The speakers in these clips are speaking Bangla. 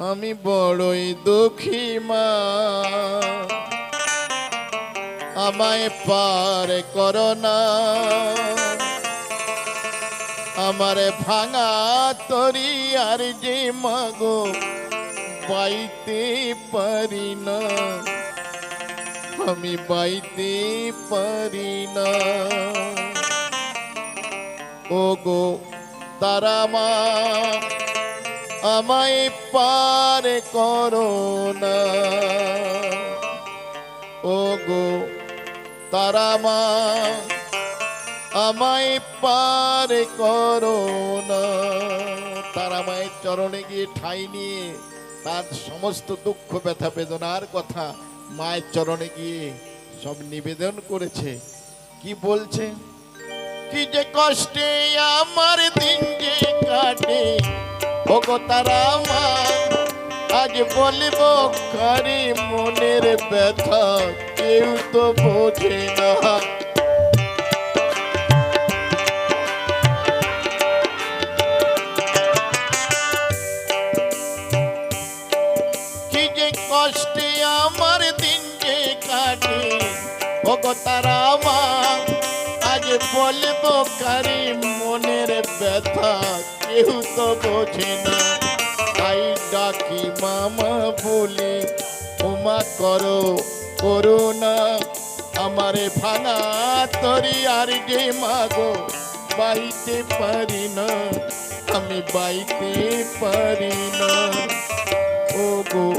আমি বড়ই দুঃখী মা, আমায় পার করো না। আমারে ভাঙা তরি আর যে মাগো বাইতে পারি না, আমি বাইতে পারি না। ও গো তারা মা, আমায় পার করো না। ও গো তারা মা, আমায় পার করো না। তারা মায়ের চরণে গিয়ে ঠাঁই নিয়ে তার সমস্ত দুঃখ ব্যথা বেদনার কথা মায়ের চরণে গিয়ে সব নিবেদন করেছে। কি বলছে? কি যে কষ্টে আমার দিন যে কাটে, ও গো তারা মা, আজ বলিব কারি মনের ব্যথা, কেউ তো বোঝে না। কি যে কষ্টে আমার দিন যে কাটে, ও গো তারা মা, আজ বলিব কারি মনের ব্যথা, কেউ তো বোঝে না। তাই ডাকি মামা বলে, ওমা করো করুণা। আমারে ভাঙা তরি আর যে মাগো বাইতে পারি না, আমি বাইতে পারি না। ও গো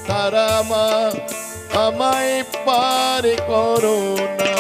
তারা মা, আমায় পার করো না।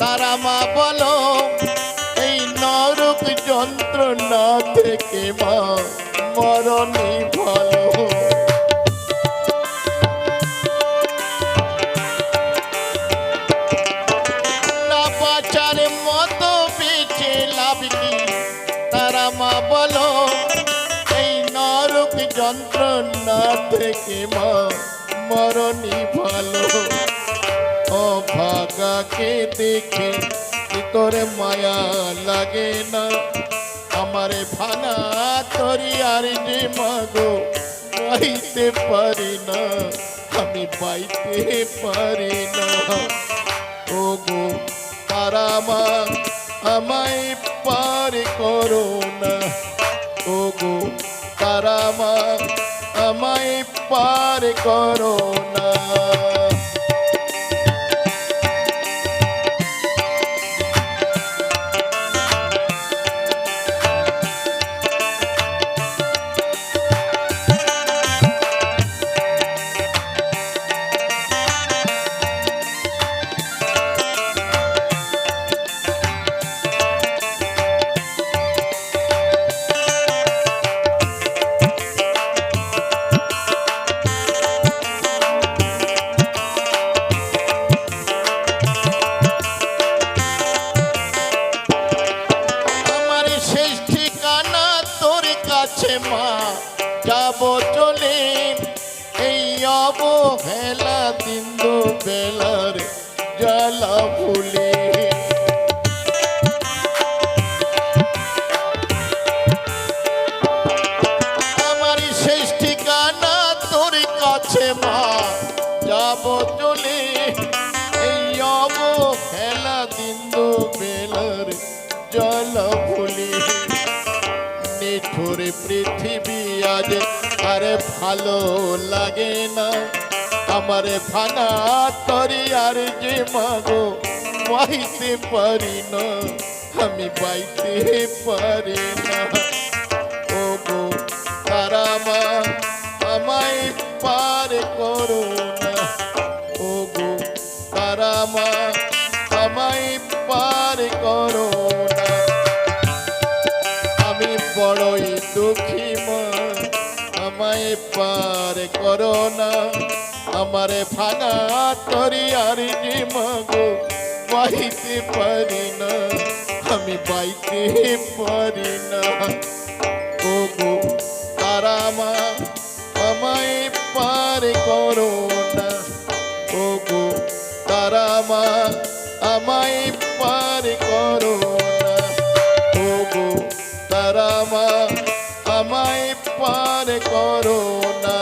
তারা মা বলো, এই নরক যন্ত্রণা থেকে মা মরণই ভালো। না বাঁচার মতো বেঁচে লাভ কি, তারা মা বলো, এই নরক যন্ত্রণা থেকে মা মরণই ভালো। অভাগাকে দেখে কি তোরে মায়া লাগে না, আমারে ভাঙা তরি আর যে মাগো বাইতে পারি না, আমি বাইতে পারি না। ও গো তারা মা, আমায় পার করো না। ও গো তারা মা, আমায় পার করো না। মা যাব চলে, এই অবহেলা দিন বেলার জ্বালা ভুলে। আমার শেষ ঠিকানা তোর কাছে মা, যাব চলে, এই অবহেলা দিন বেলার জ্বালা ভুলে। নিঠুর পৃথিবী আজ আরে ভালো লাগে না, আমারে ভাঙা তরি আর যে মাগো বাইতে পারি না, আমি বাইতে পারি না। ও গো তারা মা, আমায় পার করো না। করো না আমারে ভাঙা তরিয়ার যে মাগো বাইতে পারি না আমি বাইতে পারি না ওগো তারা মা আমায় পার করো না ওগো তারা মা আমায় পার করো না ওগো তারা মা আমায় পার করো না